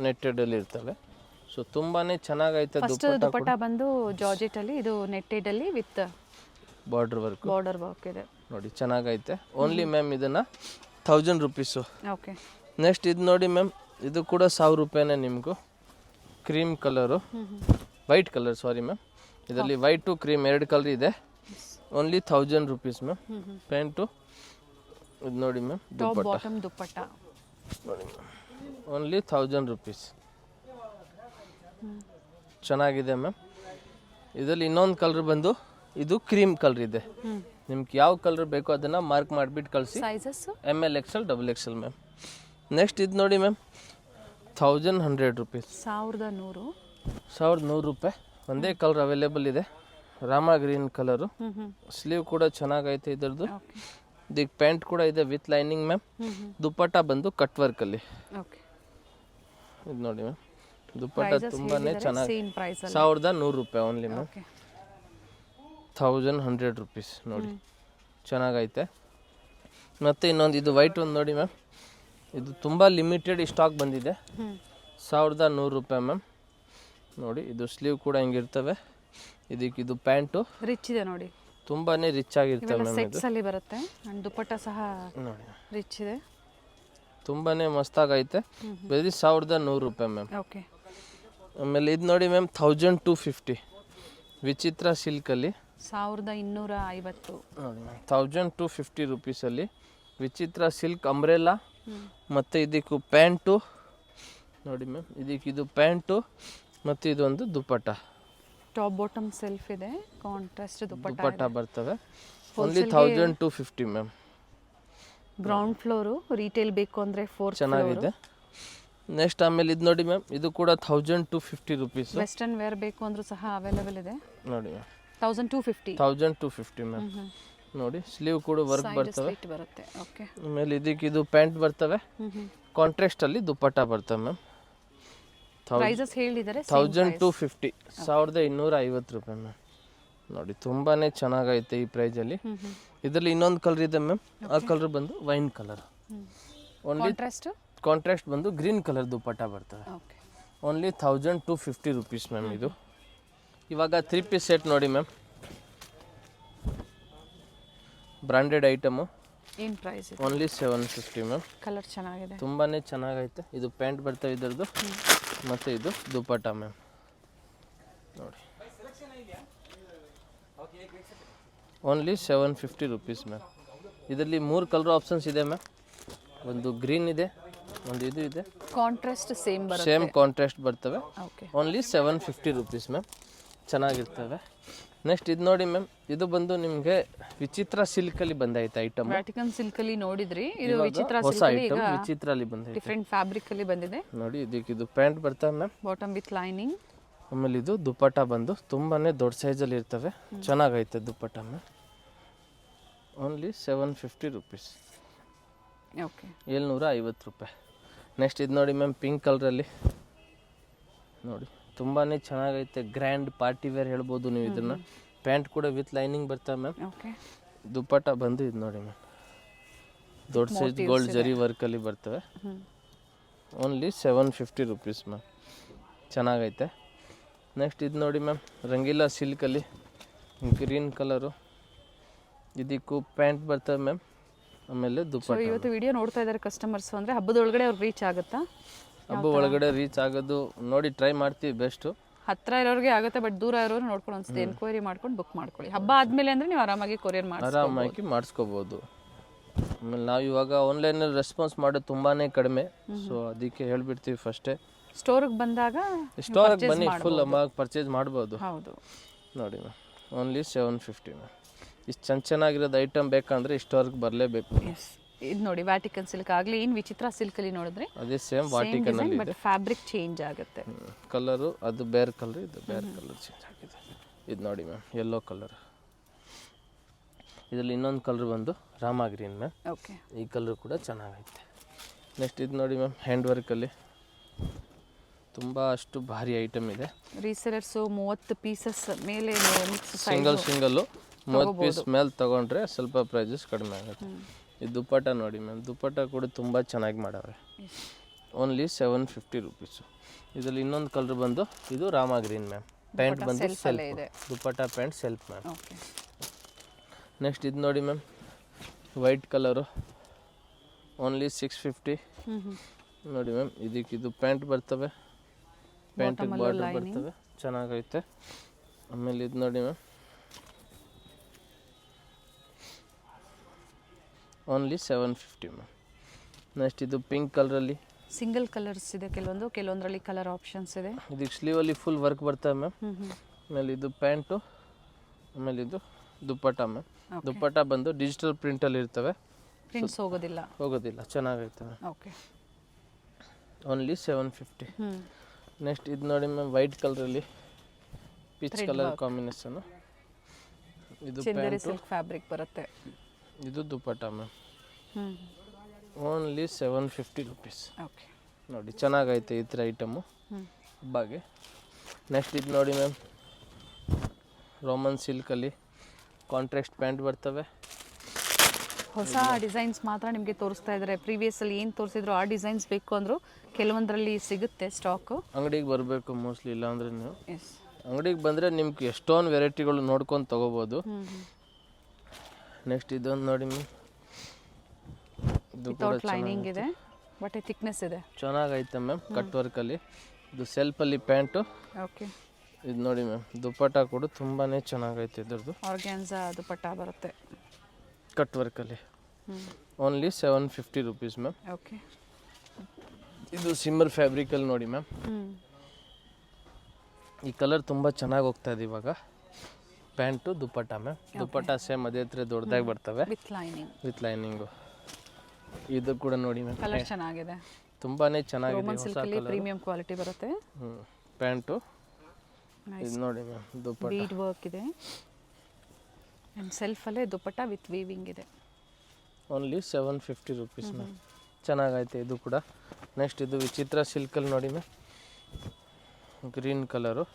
ನೆಟ್ಟೆಡಲ್ಲಿ ಇರ್ತವೆ. ಸೊ ತುಂಬಾ ಚೆನ್ನಾಗೈತೆ. ದುಪ್ಪಟ್ಟ ಬಂದು ಜಾರ್ಜೆಟ್ ಅಲ್ಲಿ, ಇದು ನೆಟ್ಟೆಡ್ ಅಲ್ಲಿ ವಿತ್ ಬಾರ್ಡರ್ ವರ್ಕ್ ಇದೆ ನೋಡಿ ಚೆನ್ನಾಗೈತೆ. ಓನ್ಲಿ ಮ್ಯಾಮ್ ಇದನ್ನು 1000 ರುಪೀಸು. ಓಕೆ. ನೆಕ್ಸ್ಟ್ ಇದು ನೋಡಿ ಮ್ಯಾಮ್. ಇದು ಕೂಡ 1000 ರೂಪಾಯಿನೇ ನಿಮಗೂ. Cream colour, white colour sorry ma'am. ಇದರಲ್ಲಿ ವೈಟು ಕ್ರೀಮ್ ಎರಡು ಕಲರ್ ಇದೆ. Only 1000 rupees ma'am. ಪ್ಯಾಂಟು ಇದು ನೋಡಿ ಮ್ಯಾಮ್. ದುಪ್ಪಟ್ಟ ನೋಡಿ ಮ್ಯಾಮ್. Only 1000 rupees. ಚೆನ್ನಾಗಿದೆ ಮ್ಯಾಮ್. ಇದರಲ್ಲಿ ಇನ್ನೊಂದು ಕಲರ್ ಬಂದು ಇದು ಕ್ರೀಮ್ ಕಲರ್ ಇದೆ. ನಿಮ್ಗೆ ಯಾವ ಕಲರ್ ಬೇಕೋ ಅದನ್ನು ಮಾರ್ಕ್ ಮಾಡಿಬಿಟ್ಟು ಕಳಿಸಿ. Sizes ML XL XXL ma'am. Next ಇದು ನೋಡಿ ಮ್ಯಾಮ್, 1100 ರೂಪೀಸ್. 1100. 1100 ರೂಪಾಯಿ. ಒಂದೇ ಕಲರ್ ಅವೈಲೇಬಲ್ ಇದೆ, ರಾಮ ಗ್ರೀನ್ ಕಲರು. ಸ್ಲೀವ್ ಕೂಡ ಚೆನ್ನಾಗೈತೆ ಇದರದ್ದು. ಇದಕ್ಕೆ ಪ್ಯಾಂಟ್ ಕೂಡ ಇದೆ ವಿತ್ ಲೈನಿಂಗ್ ಮ್ಯಾಮ್. ದುಪ್ಪಟ್ಟ ಬಂದು ಕಟ್ ವರ್ಕಲ್ಲಿ. ಇದು ನೋಡಿ ಮ್ಯಾಮ್, ದುಪ್ಪಟ್ಟ ತುಂಬಾ ಚೆನ್ನಾಗಿ. 1100 ರೂಪಾಯಿ ಓನ್ಲಿ ಮ್ಯಾಮ್. 1100 ರೂಪೀಸ್ ನೋಡಿ, ಚೆನ್ನಾಗೈತೆ. ಮತ್ತು ಇನ್ನೊಂದು ಇದು ವೈಟ್ ಒಂದು ನೋಡಿ ಮ್ಯಾಮ್, ಇದು ತುಂಬ ಲಿಮಿಟೆಡ್ ಸ್ಟಾಕ್ ಬಂದಿದೆ. 1100 ರೂಪಾಯಿ ಮ್ಯಾಮ್. ನೋಡಿ ಇದು ಸ್ಲೀವ್ ಕೂಡ ಹಿಂಗಿರ್ತವೆ. ಇದಕ್ಕೆ ಇದು ಪ್ಯಾಂಟು ರಿಚ್ ಇದೆ ನೋಡಿ, ತುಂಬಾ ರಿಚ್ ಆಗಿರ್ತವೆ ಮ್ಯಾಮ್. ಇದು ಸೆಟ್ಸ್ ಅಲ್ಲಿ ಬರುತ್ತೆ ಅಂಡ್ ದುಪ್ಪಟ್ಟ ಸಹ ನೋಡಿ ರಿಚ್ ಇದೆ, ತುಂಬಾ ಮಸ್ತಾಗೈತೆ. ಬರೀ 1100 ರೂಪಾಯಿ ಮ್ಯಾಮ್. ಓಕೆ. ಆಮೇಲೆ ಇದು ನೋಡಿ ಮ್ಯಾಮ್, 1250 ವಿಚಿತ್ರ ಸಿಲ್ಕಲ್ಲಿ. 1250 ನೋಡಿ ಮ್ಯಾಮ್, 1250 ರೂಪೀಸಲ್ಲಿ ವಿಚಿತ್ರ ಸಿಲ್ಕ್ ಅಂಬ್ರೆಲಾ. ಮತ್ತು ಇದಕ್ಕೂ ಪ್ಯಾಂಟು ನೋಡಿ ಮ್ಯಾಮ್, ಇದಕ್ಕೆ ಇದು ಪ್ಯಾಂಟು ಮತ್ತು ಇದೊಂದು ದುಪ್ಪಟ್ಟ. ಟಾಪ್ ಬಾಟಮ್ ಸೆಲ್ಫ್ ಇದೆ, ಕಾಂಟ್ರಾಸ್ಟ್ ದುಪ್ಪಟ್ಟ ಬರ್ತವೆ. Only 1250 ma'am. Ground floor, retail ಬೇಕು ಅಂದರೆ 4 ಚೆನ್ನಾಗಿದೆ. ನೆಕ್ಸ್ಟ್ ಆಮೇಲೆ ಇದು ನೋಡಿ ಮ್ಯಾಮ್, ಇದು ಕೂಡ 1250 ರೂಪೀಸ್. ವೆಸ್ಟರ್ನ್ ವೇರ್ ಬೇಕು ಅಂದರೂ ಸಹ ಅವೈಲೇಬಲ್ ಇದೆ. ನೋಡಿ ಮ್ಯಾಮ್, 1250 ಮ್ಯಾಮ್. ನೋಡಿ ಸ್ಲೀವ್ ಕೂಡ ವರ್ಕ್ ಬರ್ತವೆ. ಬರುತ್ತೆ. ಓಕೆ. ಆಮೇಲೆ ಇದಕ್ಕೆ ಇದು ಪ್ಯಾಂಟ್ ಬರ್ತವೆ, ಕಾಂಟ್ರಾಸ್ಟಲ್ಲಿ ದುಪ್ಪಟ್ಟ ಬರ್ತವೆ ಮ್ಯಾಮ್. ಪ್ರೈಸಸ್ ಹೇಳಿದ್ದಾರೆ 1250, 1250 ರೂಪಾಯಿ ಮ್ಯಾಮ್. ನೋಡಿ ತುಂಬಾ ಚೆನ್ನಾಗೈತೆ ಈ ಪ್ರೈಸಲ್ಲಿ. ಇದರಲ್ಲಿ ಇನ್ನೊಂದು ಕಲರ್ ಇದೆ ಮ್ಯಾಮ್, ಆ ಕಲರ್ ಬಂದು ವೈನ್ ಕಲರ್. ಓನ್ಲಿ ಕಾಂಟ್ರಾಸ್ಟ್ ಬಂದು ಗ್ರೀನ್ ಕಲರ್ ದುಪ್ಪಟ್ಟ ಬರ್ತವೆ. Only 1250 rupees ma'am. ಇದು ಇವಾಗ 3 ಪೀಸ್ ಸೆಟ್ ನೋಡಿ ಮ್ಯಾಮ್, ಬ್ರಾಂಡೆಡ್ ಐಟಮು. ಏನು ಪ್ರೈಸ್? Only 750 ma'am. ಕಲರ್ ಚೆನ್ನಾಗಿದೆ, ತುಂಬಾ ಚೆನ್ನಾಗೈತೆ. ಇದು ಪ್ಯಾಂಟ್ ಬರ್ತವೆ ಇದರದ್ದು, ಮತ್ತು ಇದು ದುಪ್ಪಟ್ಟ ಮ್ಯಾಮ್. ನೋಡಿ ಓನ್ಲಿ 750 ರೂಪೀಸ್ ಮ್ಯಾಮ್. ಇದರಲ್ಲಿ 3 ಕಲರ್ ಆಪ್ಷನ್ಸ್ ಇದೆ ಮ್ಯಾಮ್. ಒಂದು ಗ್ರೀನ್ ಇದೆ, ಒಂದು ಇದು ಇದೆ, ಕಾಂಟ್ರಾಸ್ಟ್ ಸೇಮ್ ಕಾಂಟ್ರಾಸ್ಟ್ ಬರ್ತವೆ. Only 750 rupees ma'am. ಚೆನ್ನಾಗಿರ್ತವೆ. ನೆಕ್ಸ್ಟ್ ಇದು ನೋಡಿ ಮ್ಯಾಮ್, ಇದು ಬಂದು ನಿಮಗೆ ವಿಚಿತ್ರ ಸಿಲ್ಕಲ್ಲಿ ಬಂದೈತೆ ಐಟಮ್. ವ್ಯಾಟಿಕನ್ ಸಿಲ್ಕಲ್ಲಿ ನೋಡಿದ್ರಿ, ಇದು ವಿಚಿತ್ರ ಹೊಸ ಐಟಮ್ ವಿಚಿತ್ರದಲ್ಲಿ ಬಂದೈತೆ. ಡಿಫರೆಂಟ್ ಫ್ಯಾಬ್ರಿಕ್ ಅಲ್ಲಿ ಬಂದಿದೆ. ನೋಡಿ ಇದಕ್ಕೆ ಇದು ಪ್ಯಾಂಟ್ ಬರ್ತವೆ ಮ್ಯಾಮ್, ಬಾಟಮ್ ವಿತ್ ಲೈನಿಂಗ್. ಆಮೇಲೆ ಇದು ದುಪ್ಪಟ್ಟ ಬಂದು ತುಂಬಾ ದೊಡ್ಡ ಸೈಜಲ್ಲಿ ಇರ್ತವೆ. ಚೆನ್ನಾಗೈತೆ ದುಪ್ಪಟ್ಟ ಮ್ಯಾಮ್. Only 750 rupees. ಓಕೆ. 750 ರೂಪಾಯಿ. ನೆಕ್ಸ್ಟ್ ಇದು ನೋಡಿ ಮ್ಯಾಮ್, ಪಿಂಕ್ ಕಲರಲ್ಲಿ ನೋಡಿ ತುಂಬಾ ಚೆನ್ನಾಗೈತೆ. ಗ್ರ್ಯಾಂಡ್ ಪಾರ್ಟಿ ವೇರ್ ಹೇಳ್ಬೋದು ನೀವು ಇದನ್ನು. ಪ್ಯಾಂಟ್ ಕೂಡ ವಿತ್ ಲೈನಿಂಗ್ ಬರ್ತವೆ ಮ್ಯಾಮ್. ಓಕೆ. ದುಪ್ಪಟ್ಟ ಬಂದು ಇದು ನೋಡಿ ಮ್ಯಾಮ್, ದೊಡ್ಡ ಸೈಜ್ ಗೋಲ್ಡ್ ಜರಿ ವರ್ಕಲ್ಲಿ ಬರ್ತವೆ. Only 750 rupees ma'am. ಚೆನ್ನಾಗೈತೆ. ನೆಕ್ಸ್ಟ್ ಇದು ನೋಡಿ ಮ್ಯಾಮ್, ರಂಗೀಲಾ ಸಿಲ್ಕಲ್ಲಿ ಗ್ರೀನ್ ಕಲರು. ಇದಕ್ಕೂ ಪ್ಯಾಂಟ್ ಬರ್ತವೆ ಮ್ಯಾಮ್, ಆಮೇಲೆ ದುಪ್ಪಟ್ಟ. ಇವತ್ತು ವಿಡಿಯೋ ನೋಡ್ತಾ ಇದ್ದಾರೆ ಕಸ್ಟಮರ್ಸ್ ಅಂದರೆ ಹಬ್ಬದೊಳಗಡೆ ಅವ್ರು ರೀಚ್ ಆಗುತ್ತಾ? ಹಬ್ಬ ಒಳಗಡೆ ರೀಚ್ ಆಗೋದು ನೋಡಿ ಟ್ರೈ ಮಾಡ್ತೀವಿ ಬೆಸ್ಟು. ಹತ್ತಿರ ಇರೋರಿಗೆ ಆಗುತ್ತೆ, ಬಟ್ ದೂರ ಇರೋರು ನೋಡ್ಕೊಂಡು ಅನ್ಸುತ್ತೆ ಎನ್ಕ್ವೈರಿ ಮಾಡ್ಕೊಂಡು ಬುಕ್ ಮಾಡ್ಕೊಳ್ಳಿ. ಹಬ್ಬ ಆದಮೇಲೆ ಅಂದರೆ ನೀವು ಆರಾಮಾಗಿ ಕೊರಿಯರ್ ಆರಾಮಾಗಿ ಮಾಡಿಸ್ಕೋಬೋದು. ಆಮೇಲೆ ನಾವು ಇವಾಗ ಆನ್ಲೈನಲ್ಲಿ ರೆಸ್ಪಾನ್ಸ್ ಮಾಡೋದು ತುಂಬಾ ಕಡಿಮೆ, ಸೊ ಅದಕ್ಕೆ ಹೇಳ್ಬಿಡ್ತೀವಿ ಫಸ್ಟೇ. ಸ್ಟೋರಿಗೆ ಬಂದಾಗ ಸ್ಟೋರಿಗೆ ಬನ್ನಿ, ಫುಲ್ ಅಮಾಗಿ ಪರ್ಚೇಸ್ ಮಾಡ್ಬೋದು. ಹೌದು. ನೋಡಿ ಮ್ಯಾಮ್, ಓನ್ಲಿ 750 ಮ್ಯಾಮ್. ಇಷ್ಟು ಚೆನ್ನಾಗಿರೋದು ಐಟಮ್ ಬೇಕಂದ್ರೆ ಸ್ಟೋರ್ಗೆ ಬರಲೇಬೇಕು. ಇದು ನೋಡಿ ವ್ಯಾಟಿಕನ್ ಸಿಲ್ಕ್ ಆಗಲಿ, ಏನು ವಿಚಿತ್ರ ಸಿಲ್ಕಲ್ಲಿ ನೋಡಿದ್ರೆ ಅದೇ ಸೇಮ್ ವಾಟಿಕನ್ ಅಲ್ಲಿ ಇದೆ, ಬಟ್ ಫ್ಯಾಬ್ರಿಕ್ ಚೇಂಜ್ ಆಗುತ್ತೆ. ಕಲರು ಅದು ಬೇರೆ ಕಲರ್, ಇದು ಬೇರೆ ಕಲರ್ ಚೇಂಜ್ ಆಗಿದೆ. ಇದು ನೋಡಿ ಮ್ಯಾಮ್, ಯೆಲ್ಲೋ ಕಲರ್. ಇದರಲ್ಲಿ ಇನ್ನೊಂದು ಕಲರ್ ಬಂದು ರಾಮ ಗ್ರೀನ್ ಮ್ಯಾಮ್. ಓಕೆ. ಈ ಕಲರ್ ಕೂಡ ಚೆನ್ನಾಗೈತೆ. ನೆಕ್ಸ್ಟ್ ಇದು ನೋಡಿ ಮ್ಯಾಮ್, ಹ್ಯಾಂಡ್ ವರ್ಕಲ್ಲಿ ತುಂಬ ಅಷ್ಟು ಭಾರಿ ಐಟಮ್ ಇದೆ. ರೀಸೆಲರ್ಸು 30 ಪೀಸಸ್ ಮೇಲೆ ಸಿಂಗಲ್ಲು 30 ಪೀಸ್ ಮೇಲೆ ತೊಗೊಂಡ್ರೆ ಸ್ವಲ್ಪ ಪ್ರೈಸಸ್ ಕಡಿಮೆ ಆಗುತ್ತೆ. ಈ ದುಪ್ಪಟ್ಟ ನೋಡಿ ಮ್ಯಾಮ್, ದುಪ್ಪಟ್ಟ ಕೂಡ ತುಂಬ ಚೆನ್ನಾಗಿ ಮಾಡಾವೆ. Only 750 rupees. ಇದರಲ್ಲಿ ಇನ್ನೊಂದು ಕಲರ್ ಬಂದು ಇದು ರಾಮ ಗ್ರೀನ್ ಮ್ಯಾಮ್. ಪ್ಯಾಂಟ್ ಬಂದು ಸೆಲ್ಫ್, ದುಪ್ಪಟ್ಟ ಪ್ಯಾಂಟ್ ಸೆಲ್ಫ್ ಮ್ಯಾಮ್. ನೆಕ್ಸ್ಟ್ ಇದು ನೋಡಿ ಮ್ಯಾಮ್, ವೈಟ್ ಕಲರು. ಓನ್ಲಿ 650 ನೋಡಿ ಮ್ಯಾಮ್. ಇದಕ್ಕೆ ಇದು ಪ್ಯಾಂಟ್ ಬರ್ತವೆ, ಪ್ಯಾಂಟಿಗೆ ಬಾರ್ಡರ್ ಬರ್ತವೆ, ಚೆನ್ನಾಗೈತೆ. ಆಮೇಲೆ ಇದು ನೋಡಿ ಮ್ಯಾಮ್, ಓನ್ಲಿ 750 ಮ್ಯಾಮ್. ನೆಕ್ಸ್ಟ್ ಇದು ಪಿಂಕ್ ಕಲರಲ್ಲಿ ಸಿಂಗಲ್ ಕಲರ್ಸ್ ಇದೆ, ಕೆಲವೊಂದರಲ್ಲಿ ಕಲರ್ ಆಪ್ಷನ್ಸ್ ಇದೆ. ಇದಕ್ಕೆ ಸ್ಲೀವಲ್ಲಿ ಫುಲ್ ವರ್ಕ್ ಬರ್ತವೆ ಮ್ಯಾಮ್. ಆಮೇಲೆ ಇದು ಪ್ಯಾಂಟು ಆಮೇಲೆ ಇದು ದುಪ್ಪಟ್ಟ ಮ್ಯಾಮ್. ದುಪ್ಪಟ್ಟ ಬಂದು ಡಿಜಿಟಲ್ ಪ್ರಿಂಟಲ್ಲಿ ಇರ್ತವೆ, ಪ್ರಿಂಟ್ಸ್ ಹೋಗೋದಿಲ್ಲ, ಚೆನ್ನಾಗೈತೆ ಮ್ಯಾಮ್. Okay, only 750. ನೆಕ್ಸ್ಟ್ ಇದು ನೋಡಿ ಮ್ಯಾಮ್, ವೈಟ್ ಕಲರಲ್ಲಿ ಪಿಚ್ ಕಲರ್ ಕಾಂಬಿನೇಷನು. ಇದು ಚಂದೇರಿ ಸಿಲ್ಕ್ ಫ್ಯಾಬ್ರಿಕ್ ಬರುತ್ತೆ. ಇದು ದುಪ್ಪಟ್ಟ ಮ್ಯಾಮ್. Only 750 rupees. ಓಕೆ, ನೋಡಿ ಚೆನ್ನಾಗೈತೆ ಈ ಥರ ಐಟಮು ಹಬ್ಬಗೆ. ನೆಕ್ಸ್ಟ್ ಇದು ನೋಡಿ ಮ್ಯಾಮ್, ರೋಮನ್ ಸಿಲ್ಕಲ್ಲಿ ಕಾಂಟ್ರಾಸ್ಟ್ ಪ್ಯಾಂಟ್ ಬರ್ತವೆ. ಹೊಸ ಡಿಸೈನ್ಸ್ ಮಾತ್ರ ನಿಮಗೆ ತೋರಿಸ್ತಾ ಇದ್ದಾರೆ. ಪ್ರೀವಿಯಸ್ಸಲ್ಲಿ ಏನು ತೋರಿಸಿದ್ರು ಆ ಡಿಸೈನ್ಸ್ ಬೇಕು ಅಂದರೂ ಕೆಲವೊಂದರಲ್ಲಿ ಸಿಗುತ್ತೆ ಸ್ಟಾಕು. ಅಂಗಡಿಗೆ ಬರಬೇಕು ಮೋಸ್ಟ್ಲಿ, ಇಲ್ಲಾಂದರೆ ನೀವು ಎಸ್, ಅಂಗಡಿಗೆ ಬಂದರೆ ನಿಮ್ಗೆ ಎಷ್ಟೊಂದು ವೆರೈಟಿಗಳು ನೋಡ್ಕೊಂಡು ತೊಗೋಬೋದು. ನೆಕ್ಸ್ಟ್ ಇದೊಂದು ನೋಡಿ ಮ್ಯಾಮ್, ಇದು ವಿತೌಟ್ ಲೈನಿಂಗ್ ಇದೆ, ಬಟ್ ಥಿಕ್ನೆಸ್ ಇದೆ, ಚೆನ್ನಾಗೈತೆ ಮ್ಯಾಮ್. ಕಟ್ ವರ್ಕಲ್ಲಿ ಇದು ಸೆಲ್ಫಲ್ಲಿ ಪ್ಯಾಂಟು. ಓಕೆ, ಇದು ನೋಡಿ ಮ್ಯಾಮ್, ದುಪ್ಪಟ್ಟ ಕೂಡ ತುಂಬಾ ಚೆನ್ನಾಗೈತೆ ಇದ್ರದ್ದು. ಆರ್ಗ್ಯಾನ್ಸಾ ದುಪ್ಪಟ್ಟ ಬರುತ್ತೆ ಕಟ್ ವರ್ಕಲ್ಲಿ. Only 750 rupees ma'am. ಓಕೆ, ಇದು ಸಿಮ್ಮರ್ ಫ್ಯಾಬ್ರಿಕಲ್ಲಿ ನೋಡಿ ಮ್ಯಾಮ್, ಈ ಕಲರ್ ತುಂಬ ಚೆನ್ನಾಗಿ ಹೋಗ್ತಾ ಇದೆ ಇವಾಗ. ಪ್ಯಾಂಟು ದುಪ್ಪಟ್ಟ ಮ್ಯಾಮ್. ದುಪ್ಪಟ್ಟ ಸೇಮ್ ಅದೇ ಥರ ದೊಡ್ಡದಾಗಿ ಬರ್ತವೆ ವಿತ್ ಲೈನಿಂಗು. ಇದು ಕೂಡ ನೋಡಿ ಮ್ಯಾಮ್, ಕಲರ್ ಚೆನ್ನಾಗಿದೆ, ತುಂಬಾ ಚೆನ್ನಾಗಿದೆ, ರೋಮನ್ ಸಿಲ್ಕಲ್ಲಿ ಪ್ರೀಮಿಯಂ ಕ್ವಾಲಿಟಿ ಬರುತ್ತೆ. ಪ್ಯಾಂಟು ಇದು ನೋಡಿ ಮ್ಯಾಮ್, ದುಪ್ಪಟ್ಟ ಬೀಡ್ ವರ್ಕ್ ಇದೆ ಆ್ಯಂಡ್ ಸೆಲ್ಫಲ್ಲೇ ದುಪ್ಪಟ್ಟ ವಿತ್ ವೀವಿಂಗ್ ಇದೆ. Only 750 rupees ma'am. ಚೆನ್ನಾಗೈತೆ ಇದು ಕೂಡ. ನೆಕ್ಸ್ಟ್ ಇದು ವಿಚಿತ್ರ ಸಿಲ್ಕಲ್ಲಿ ನೋಡಿ ಮ್ಯಾಮ್, ಗ್ರೀನ್ ಕಲರು.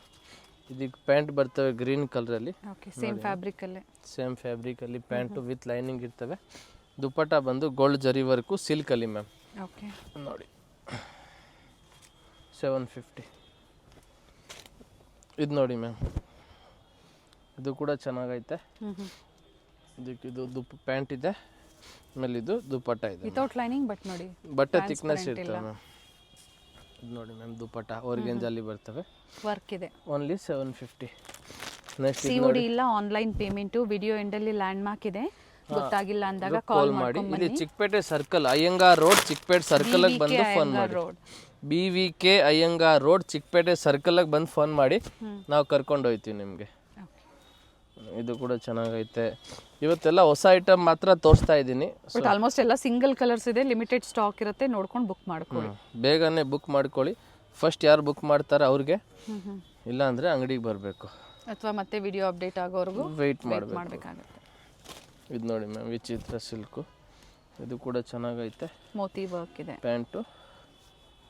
ಇದಕ್ಕೆ ಪ್ಯಾಂಟ್ ಬರ್ತವೆ ಗ್ರೀನ್ ಕಲರಲ್ಲಿ. ಓಕೆ, ಸೇಮ್ ಫ್ಯಾಬ್ರಿಕಲ್ಲಿ ಪ್ಯಾಂಟು ವಿತ್ ಲೈನಿಂಗ್ ಇರ್ತವೆ. ದುಪ್ಪಟ್ಟ ಬಂದು ಗೋಲ್ಡ್ ಜರಿ ವರ್ಕು ಸಿಲ್ಕಲ್ಲಿ ಮ್ಯಾಮ್. ಓಕೆ, ನೋಡಿ 750. ಇದು ನೋಡಿ ಮ್ಯಾಮ್, ಇದು ಕೂಡ ಚೆನ್ನಾಗೈತೆ. ಇದಕ್ಕೆ ಇದು ಪ್ಯಾಂಟ್ ಇದೆ, ಆಮೇಲೆ ಇದು ದುಪ್ಪಟ್ಟ ಇದೆ ವಿತೌಟ್ ಲೈನಿಂಗ್, ಬಟ್ ನೋಡಿ ಬಟ್ಟೆ ಥಿಕ್ನೆಸ್ ಇರ್ತವೆ ಮ್ಯಾಮ್. ಇದು ನೋಡಿ ಮ್ಯಾಮ್, ದುಪ್ಪಟ್ಟ ಆರ್ಗೆಂಜಲ್ಲಿ ಬರ್ತವೆ, ವರ್ಕ್ ಇದೆ. ಓನ್ಲಿ 750. ನೆಕ್ಸ್ಟ್ COD ಇಲ್ಲ, ಆನ್ಲೈನ್ ಪೇಮೆಂಟು. ವಿಡಿಯೋ ಎಂಡಲ್ಲಿ ಲ್ಯಾಂಡ್ ಮಾರ್ಕ್ ಇದೆ, ಗೊತ್ತಾಗಿಲ್ಲ ಅಂದಾಗ ಕಾಲ್ ಮಾಡಿ. ಇಲ್ಲಿ ಚಿಕ್ಕಪೇಟೆ ಸರ್ಕಲ್, ಅಯ್ಯಂಗಾರ್ ರೋಡ್, ಚಿಕ್ಕಪೇಟೆ ಸರ್ಕಲ್ಗೆ ಬಂದು ಫೋನ್ ಮಾಡಿ. BVK ಅಯ್ಯಂಗಾರ್ ರೋಡ್, ಚಿಕ್ಕಪೇಟೆ ಸರ್ಕಲ್ಗೆ ಬಂದು ಫೋನ್ ಮಾಡಿ, ನಾವು ಕರ್ಕೊಂಡು ಹೋಗ್ತೀವಿ ನಿಮಗೆ. ಇದು ಕೂಡ ಚೆನ್ನಾಗೈತೆ. ಇವತ್ತೆಲ್ಲ ಹೊಸ ಐಟಮ್ ಮಾತ್ರ ತೋರಿಸ್ತಾ ಇದ್ದೀನಿ. ಬಟ್ ಆಲ್ಮೋಸ್ಟ್ ಎಲ್ಲ ಸಿಂಗಲ್ ಕಲರ್ಸ್ ಇದೆ, ಲಿಮಿಟೆಡ್ ಸ್ಟಾಕ್ ಇರುತ್ತೆ, ನೋಡ್ಕೊಂಡು ಬುಕ್ ಮಾಡ್ಕೊಳ್ಳಿ. ಬೇಗನೆ ಬುಕ್ ಮಾಡ್ಕೊಳ್ಳಿ. ಫಸ್ಟ್ ಯಾರು ಬುಕ್ ಮಾಡ್ತಾರೆ ಅವ್ರಿಗೆ, ಇಲ್ಲ ಅಂದರೆ ಅಂಗಡಿಗೆ ಬರಬೇಕು, ಅಥವಾ ಮತ್ತೆ ವಿಡಿಯೋ ಅಪ್ಡೇಟ್ ಆಗೋವರೆಗೂ ವೆಯ್ಟ್ ಮಾಡಬೇಕಾಗುತ್ತೆ. ಇದು ನೋಡಿ ಮ್ಯಾಮ್, ವಿಚಿತ್ರ ಸಿಲ್ಕು. ಇದು ಕೂಡ ಚೆನ್ನಾಗೈತೆ, ಮೋತಿ ವರ್ಕ್ ಇದೆ. ಪ್ಯಾಂಟು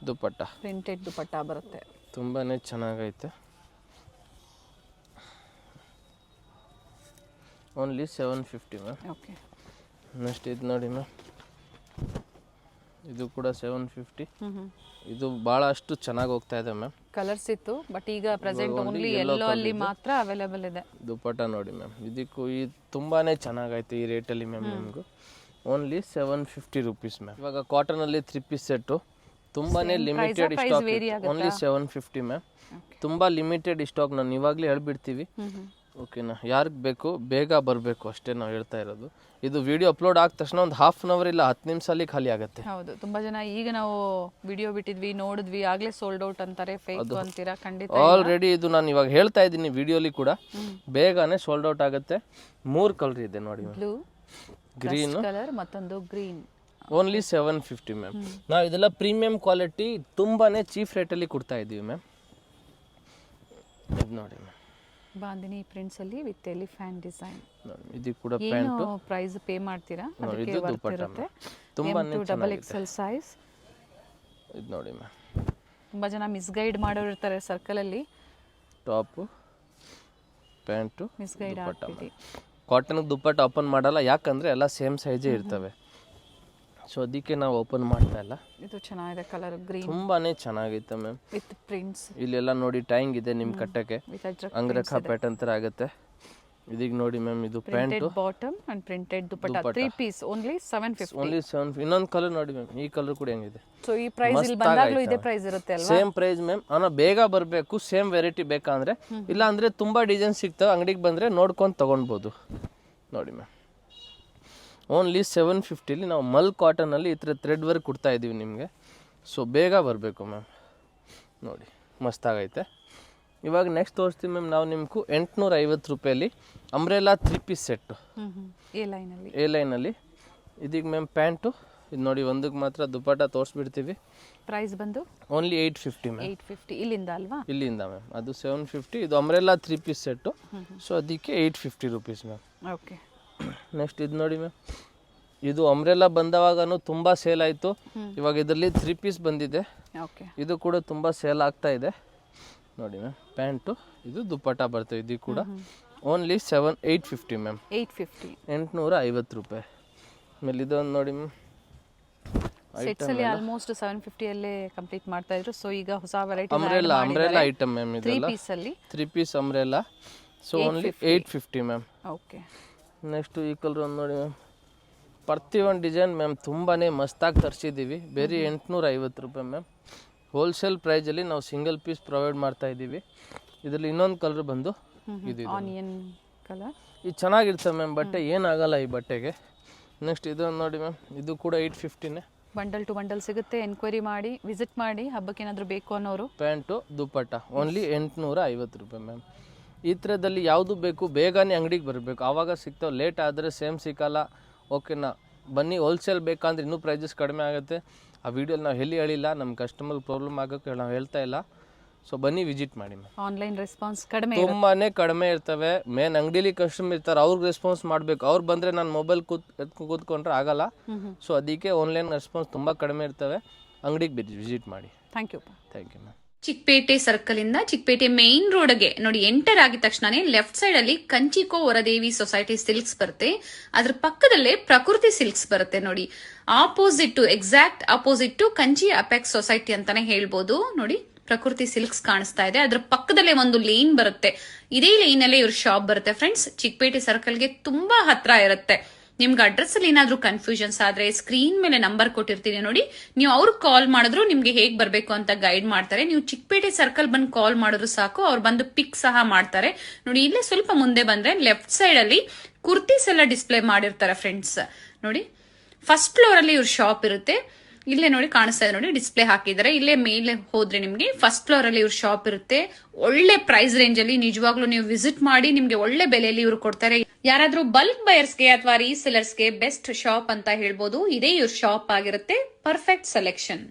ದುಪ್ಪಟ್ಟ, ಪ್ರಿಂಟೆಡ್ ದುಪ್ಪಟ್ಟ ಬರುತ್ತೆ, ತುಂಬಾ ಚೆನ್ನಾಗೈತೆ. Only 750 ma'am. ಓಕೆ, ನೆಕ್ಸ್ಟ್ ಇದು ನೋಡಿ ಮ್ಯಾಮ್, ಇದು ಕೂಡ 750. ಇದು ಭಾಳಷ್ಟು ಚೆನ್ನಾಗಿ ಹೋಗ್ತಾ ಇದೆ ಮ್ಯಾಮ್. ಕಲರ್ಸ್ ಇತ್ತು, ಬಟ್ ಈಗ ಪ್ರೆಸೆಂಟ್ ಓನ್ಲಿ ಎಲ್ಲೋ ಅಲ್ಲಿ ಮಾತ್ರ ಅವೈಲೇಬಲ್ ಇದೆ. ದುಪ್ಪಟ್ಟ ನೋಡಿ ಮ್ಯಾಮ್, ಇದಕ್ಕೂ ಈ ತುಂಬಾ ಚೆನ್ನಾಗೈತೆ ಈ ರೇಟಲ್ಲಿ ಮ್ಯಾಮ್. ನಿಮಗೂ ಓನ್ಲಿ 750 ರುಪೀಸ್ ಮ್ಯಾಮ್. ಇವಾಗ ಕಾಟನಲ್ಲಿ 3 ಪೀಸ್ ಸೆಟ್ಟು ತುಂಬಾ ಲಿಮಿಟೆಡ್ ಸ್ಟಾಕ್, ಓನ್ಲಿ 750 ಮ್ಯಾಮ್. ತುಂಬ ಲಿಮಿಟೆಡ್ ಸ್ಟಾಕ್, ನಾನು ಇವಾಗಲೇ ಹೇಳ್ಬಿಡ್ತೀವಿ, ಓಕೆನಾ? ಯಾರಿಗೆ ಬೇಕು ಬೇಗ ಬರಬೇಕು ಅಷ್ಟೇ ನಾವು ಹೇಳ್ತಾ ಇರೋದು. ಇದು ವಿಡಿಯೋ ಅಪ್ಲೋಡ್ ಆದ ತಕ್ಷಣ ಒಂದು 1/2 ಅವರ್ ಇಲ್ಲ 10 ನಿಮಿಷದಲ್ಲಿ ಖಾಲಿ ಆಗುತ್ತೆ. ಹೌದು, ತುಂಬಾ ಜನ ಈಗ ನಾವು ವಿಡಿಯೋ ಬಿಟ್ಟಿದ್ವಿ, ನೋಡಿದ್ವಿ, ಆಗ್ಲೇ ಸೋಲ್ಡ್ ಔಟ್ ಅಂತಾರೆ, ಫೇಕ್ ಅಂತೀರಾ. ಖಂಡಿತ ಆಲ್ರೆಡಿ ಇದು ನಾನು ಇವಾಗ ಹೇಳ್ತಾ ಇದ್ದೀನಿ ವಿಡಿಯೋಲಿ ಕೂಡ, ಬೇಗನೆ ಸೋಲ್ಡ್ ಔಟ್ ಆಗುತ್ತೆ. 3 ಕಲರ್ ಇದೆ ನೋಡಿ, ಬ್ಲೂ, ಗ್ರೀನ್ ಕಲರ್, ಮತ್ತೊಂದು ಗ್ರೀನ್. Only 750 ma'am. ನಾವು ಇದೆಲ್ಲ ಪ್ರೀಮಿಯಂ ಕ್ವಾಲಿಟಿ, ತುಂಬಾನೇ ಚೀಪ್ ರೇಟಲ್ಲಿ ಕೊಡ್ತಾ ಇದ್ದೀವಿ ಮ್ಯಾಮ್. ಇದು ನೋಡಿ ಮ್ಯಾಮ್, ಬಾಂದಿನಿ ಪ್ರಿಂಟ್ಸ್ ಅಲ್ಲಿ ವಿತ್ ಎಲಿಫೆಂಟ್ ಡಿಸೈನ್. ಇದು ಕೂಡ ಪ್ಯಾಂಟ್. ಪ್ರೈಸ್ ಪೇ ಮಾಡ್ತೀರಾ? ಅದಕ್ಕೆ ಇದು ವರ್ತ್ ದುಪ್ಪಟ್ಟ ಇರುತ್ತೆ. ತುಂಬಾನೇ ಡಬಲ್ XL ಸೈಜ್. ಇದು ನೋಡಿ ಮ್ಯಾಮ್, ತುಂಬಾ ಜನ ಮಿಸ್ಗೈಡ್ ಮಾಡೋರು ಇರ್ತಾರೆ ಸರ್ಕಲ್ ಅಲ್ಲಿ. ಟಾಪ್ ಪ್ಯಾಂಟು ಮಿಸ್ಗೈಡ್ ಆಗ್ಬಿಟ್ಟು ಕಾಟನ್ ದುಪ್ಪಟ್ಟ ಓಪನ್ ಮಾಡಲ್ಲ, ಯಾಕಂದ್ರೆ ಎಲ್ಲ ಸೇಮ್ ಸೈಜೇ ಇರ್ತವೆ. ಸೊ ಅದಕ್ಕೆ ನಾವು ಓಪನ್ ಮಾಡ್ತಾ ಇಲ್ಲ. ಇದು ಚೆನ್ನಾಗಿದೆ, ಕಲರ್ ಗ್ರೀನ್, ತುಂಬಾನೇ ಚೆನ್ನಾಗೈತೆ ಮ್ಯಾಮ್. With prints. ಇಲ್ಲೆಲ್ಲ ನೋಡಿ ಟೈಂಗ್ ಇದೆ ನಿಮ್ಮ ಕಟ್ಟಕ್ಕೆ, ಅಂಗರಖ ಪ್ಯಾಟರ್ನ್ ತರ ಆಗುತ್ತೆ. ಇದೀಗ ನೋಡಿ ಮ್ಯಾಮ್, ಇದು pant bottom and printed dupatta 3 piece only 750. Only 750. ಇನ್ನೊಂದು ಕಲರ್ ನೋಡಿ ಮ್ಯಾಮ್, ಈ ಕಲರ್ ಕೂಡ ಹೆಂಗಿದೆ. ಸೊ ಈ ಪ್ರೈಸ್ ಇಲ್ಲಿ ಬಂದಾಗಲೂ ಇದೇ ಪ್ರೈಸ್ ಇರುತ್ತೆ ಅಲ್ವಾ? Same price ma'am. ಬೇಗ ಬರಬೇಕು, ಸೇಮ್ ವೆರೈಟಿ ಬೇಕಂದ್ರೆ, ಇಲ್ಲ ಅಂದ್ರೆ ತುಂಬಾ ಡಿಸೈನ್ ಸಿಗ್ತವೆ, ಅಂಗಡಿಗೆ ಬಂದ್ರೆ ನೋಡ್ಕೊಂಡು ತಗೊಳ್ಬೋದು. ನೋಡಿ ಮ್ಯಾಮ್, ಓನ್ಲಿ 750ಲಿ ನಾವು ಮಲ್ ಕಾಟನಲ್ಲಿ ಈ ಥರ ಥ್ರೆಡ್ ವರ್ಕ್ ಕೊಡ್ತಾ ಇದ್ದೀವಿ ನಿಮಗೆ. ಸೊ ಬೇಗ ಬರಬೇಕು ಮ್ಯಾಮ್. ನೋಡಿ ಮಸ್ತಾಗೈತೆ. ಇವಾಗ ನೆಕ್ಸ್ಟ್ ತೋರಿಸ್ತೀವಿ ಮ್ಯಾಮ್ ನಾವು ನಿಮ್ಗೂ 850 ರೂಪಾಯಲ್ಲಿ ಅಂಬ್ರೆಲಾ 3 ಪೀಸ್ ಸೆಟ್ಟು ಎ ಲೈನಲ್ಲಿ. ಇದೀಗ ಮ್ಯಾಮ್ ಪ್ಯಾಂಟು ಇದು ನೋಡಿ, ಒಂದಕ್ಕೆ ಮಾತ್ರ ದುಪ್ಪಟ್ಟ ತೋರಿಸ್ಬಿಡ್ತೀವಿ. ಪ್ರೈಸ್ ಬಂದು ಓನ್ಲಿ 850 ಮ್ಯಾಮ್. 850 ಇಲ್ಲಿಂದ ಅಲ್ವಾ? ಇಲ್ಲಿಂದ ಮ್ಯಾಮ್. ಅದು 750. ಇದು ಅಂಬ್ರೆಲಾ 3 ಪೀಸ್ ಸೆಟ್ಟು, ಸೊ ಅದಕ್ಕೆ 850 ರುಪೀಸ್ ಮ್ಯಾಮ್. ಓಕೆ. ನೆಕ್ಸ್ಟ್ ಇದು ನೋಡಿ ಮ್ಯಾಮ್, ಇದು ಅಂಬ್ರೆಲಾ ಬಂದವಾಗನೂ ತುಂಬ ಸೇಲ್ ಆಯಿತು. ಇವಾಗ ಇದರಲ್ಲಿ 3 ಪೀಸ್ ಬಂದಿದೆ. ಓಕೆ. ಇದು ಕೂಡ ತುಂಬ ಸೇಲ್ ಆಗ್ತಾ ಇದೆ ನೋಡಿ ಮ್ಯಾಮ್. ಪ್ಯಾಂಟು ಇದು ದುಪ್ಪಟ್ಟ ಬರ್ತದೆ. ಇದು ಕೂಡ ಓನ್ಲಿ 850 ಮ್ಯಾಮ್. 850 ರೂಪಾಯಿ. ಆಮೇಲೆ ಇದೊಂದು ನೋಡಿ ಮ್ಯಾಮ್, ಸೆಟ್ಸ್ ಅಲ್ಲಿ ಆಲ್ಮೋಸ್ಟ್ 750 ಅಲ್ಲೇ ಕಂಪ್ಲೀಟ್ ಮಾಡ್ತಾ ಇದ್ರು. ಸೊ ಈಗ ಹೊಸ ವೆರೈಟಿ ಅಂಬ್ರೆಲಾ ಐಟಮ್ ಮ್ಯಾಮ್. ಇದೆಲ್ಲ 3 piece umbrella, so only 850 ma'am. Okay. Next ಈ ಕಲರ್ ಒಂದು ನೋಡಿ ಮ್ಯಾಮ್, ಪ್ರತಿಯೊಂದು ಡಿಸೈನ್ ಮ್ಯಾಮ್ ತುಂಬಾ ಮಸ್ತಾಗಿ ತರಿಸಿದ್ದೀವಿ. ಬೇರೆ 850 ರೂಪಾಯಿ ಮ್ಯಾಮ್. ಹೋಲ್ಸೇಲ್ ಪ್ರೈಸಲ್ಲಿ ನಾವು ಸಿಂಗಲ್ ಪೀಸ್ ಪ್ರೊವೈಡ್ ಮಾಡ್ತಾ ಇದ್ದೀವಿ. ಇದರಲ್ಲಿ ಇನ್ನೊಂದು ಕಲರ್ ಬಂದು ಇದು ಆನಿಯನ್ ಕಲರ್. ಇದು ಚೆನ್ನಾಗಿರ್ತದೆ ಮ್ಯಾಮ್, ಬಟ್ಟೆ ಏನಾಗಲ್ಲ ಈ ಬಟ್ಟೆಗೆ. ನೆಕ್ಸ್ಟ್ ಇದೊಂದು ನೋಡಿ ಮ್ಯಾಮ್, ಇದು ಕೂಡ 850ನೇ. ಬಂಡಲ್ ಟು ಬಂಡಲ್ ಸಿಗುತ್ತೆ. ಎನ್ಕ್ವೈರಿ ಮಾಡಿ, ವಿಸಿಟ್ ಮಾಡಿ. ಹಬ್ಬಕ್ಕೆ ಏನಾದರೂ ಬೇಕು ಅನ್ನೋರು. ಪ್ಯಾಂಟು ದುಪ್ಪಟ್ಟ ಓನ್ಲಿ 850 ರೂಪಾಯಿ ಮ್ಯಾಮ್. ಈ ಥರದಲ್ಲಿ ಯಾವುದು ಬೇಕು ಬೇಗನೆ ಅಂಗಡಿಗೆ ಬರಬೇಕು, ಆವಾಗ ಸಿಗ್ತಾವೆ. ಲೇಟ್ ಆದರೆ ಸೇಮ್ ಸಿಕ್ಕಲ್ಲ. ಓಕೆನಾ, ಬನ್ನಿ. ಹೋಲ್ಸೇಲ್ ಬೇಕಂದ್ರೆ ಇನ್ನೂ ಪ್ರೈಸಸ್ ಕಡಿಮೆ ಆಗುತ್ತೆ. ಆ ವಿಡಿಯೋಲಿ ನಾವು ಹೇಳಿಲ್ಲ, ನಮ್ಮ ಕಸ್ಟಮರ್ ಪ್ರಾಬ್ಲಮ್ ಆಗೋಕ್ಕೆ ನಾವು ಹೇಳ್ತಾ ಇಲ್ಲ. ಸೊ ಬನ್ನಿ, ವಿಸಿಟ್ ಮಾಡಿ ಮ್ಯಾಮ್. ಆನ್ಲೈನ್ ರೆಸ್ಪಾನ್ಸ್ ಕಡಿಮೆ, ತುಂಬಾ ಕಡಿಮೆ ಇರ್ತವೆ. ಮೇನ್ ಅಂಗಡಿಲಿ ಕಸ್ಟಮರ್ ಇರ್ತಾರೆ, ಅವ್ರಿಗೆ ರೆಸ್ಪಾನ್ಸ್ ಮಾಡಬೇಕು. ಅವ್ರು ಬಂದರೆ ನಾನು ಮೊಬೈಲ್ ಕೂತ್ಕೊಂಡ್ರೆ ಆಗಲ್ಲ. ಸೊ ಅದಕ್ಕೆ ಆನ್ಲೈನ್ ರೆಸ್ಪಾನ್ಸ್ ತುಂಬ ಕಡಿಮೆ ಇರ್ತವೆ. ಅಂಗಡಿಗೆ ವಿಸಿಟ್ ಮಾಡಿ. Thank you ma'am. Chickpete circle ಇಂದ ಚಿಕ್ಕಪೇಟೆ ಮೇನ್ ರೋಡ್ಗೆ ನೋಡಿ ಎಂಟರ್ ಆಗಿದ ತಕ್ಷಣನೇ ಲೆಫ್ಟ್ ಸೈಡ್ ಅಲ್ಲಿ ಕಂಚಿಕೋ ವರದೇವಿ ಸೊಸೈಟಿ ಸಿಲ್ಕ್ಸ್ ಬರುತ್ತೆ. ಅದ್ರ ಪಕ್ಕದಲ್ಲೇ ಪ್ರಕೃತಿ ಸಿಲ್ಕ್ಸ್ ಬರುತ್ತೆ ನೋಡಿ. Exact opposite Kanchi apex society ಅಂತಾನೆ ಹೇಳ್ಬೋದು. ನೋಡಿ ಪ್ರಕೃತಿ ಸಿಲ್ಕ್ಸ್ ಕಾಣಿಸ್ತಾ ಇದೆ. ಅದ್ರ ಪಕ್ಕದಲ್ಲೇ ಒಂದು ಲೇನ್ ಬರುತ್ತೆ. ಇದೇ ಲೇನ್ ಅಲ್ಲೇ ಇವ್ರ ಶಾಪ್ ಬರುತ್ತೆ ಫ್ರೆಂಡ್ಸ್. ಚಿಕ್ಕಪೇಟೆ ಸರ್ಕಲ್ಗೆ ತುಂಬಾ ಹತ್ರ ಇರುತ್ತೆ. ನಿಮ್ಗೆ ಅಡ್ರೆಸ್ ಅಲ್ಲಿ ಏನಾದ್ರೂ ಕನ್ಫ್ಯೂಷನ್ಸ್ ಆದ್ರೆ ಸ್ಕ್ರೀನ್ ಮೇಲೆ ನಂಬರ್ ಕೊಟ್ಟಿರ್ತೀನಿ ನೋಡಿ, ನೀವು ಅವ್ರಿಗೆ ಕಾಲ್ ಮಾಡಿದ್ರು ನಿಮ್ಗೆ ಹೇಗ್ ಬರ್ಬೇಕು ಅಂತ ಗೈಡ್ ಮಾಡ್ತಾರೆ. ನೀವು ಚಿಕ್ಕಪೇಟೆ ಸರ್ಕಲ್ ಬಂದು ಕಾಲ್ ಮಾಡಿದ್ರು ಸಾಕು, ಅವ್ರು ಬಂದು ಪಿಕ್ ಸಹ ಮಾಡ್ತಾರೆ. ನೋಡಿ ಇಲ್ಲೇ ಸ್ವಲ್ಪ ಮುಂದೆ ಬಂದ್ರೆ ಲೆಫ್ಟ್ ಸೈಡ್ ಅಲ್ಲಿ ಕುರ್ತೀಸ್ ಎಲ್ಲ ಡಿಸ್ಪ್ಲೇ ಮಾಡಿರ್ತಾರೆ ಫ್ರೆಂಡ್ಸ್. ನೋಡಿ ಫಸ್ಟ್ ಫ್ಲೋರ್ ಅಲ್ಲಿ ಇವ್ರ ಶಾಪ್ ಇರುತ್ತೆ. ಇಲ್ಲೇ ನೋಡಿ ಕಾಣಿಸ್ತಾ ಇದೆ ನೋಡಿ, ಡಿಸ್ಪ್ಲೇ ಹಾಕಿದ್ದಾರೆ. ಇಲ್ಲೇ ಮೇಲೆ ಹೋದ್ರೆ ನಿಮ್ಗೆ ಫಸ್ಟ್ ಫ್ಲೋರ್ ಅಲ್ಲಿ ಇವ್ರ ಶಾಪ್ ಇರುತ್ತೆ. ಒಳ್ಳೆ ಪ್ರೈಸ್ ರೇಂಜ್ ಅಲ್ಲಿ ನಿಜವಾಗ್ಲೂ ನೀವು ವಿಸಿಟ್ ಮಾಡಿ, ನಿಮ್ಗೆ ಒಳ್ಳೆ ಬೆಲೆಯಲ್ಲಿ ಇವ್ರು ಕೊಡ್ತಾರೆ. ಯಾರಾದ್ರೂ ಬಲ್ಕ್ ಬಯರ್ಸ್ಗೆ ಅಥವಾ ರೀಸೆಲರ್ಸ್ಗೆ ಬೆಸ್ಟ್ ಶಾಪ್ ಅಂತ ಹೇಳ್ಬೋದು. ಇದೇ ಇವ್ರ ಶಾಪ್ ಆಗಿರುತ್ತೆ. Perfect selection.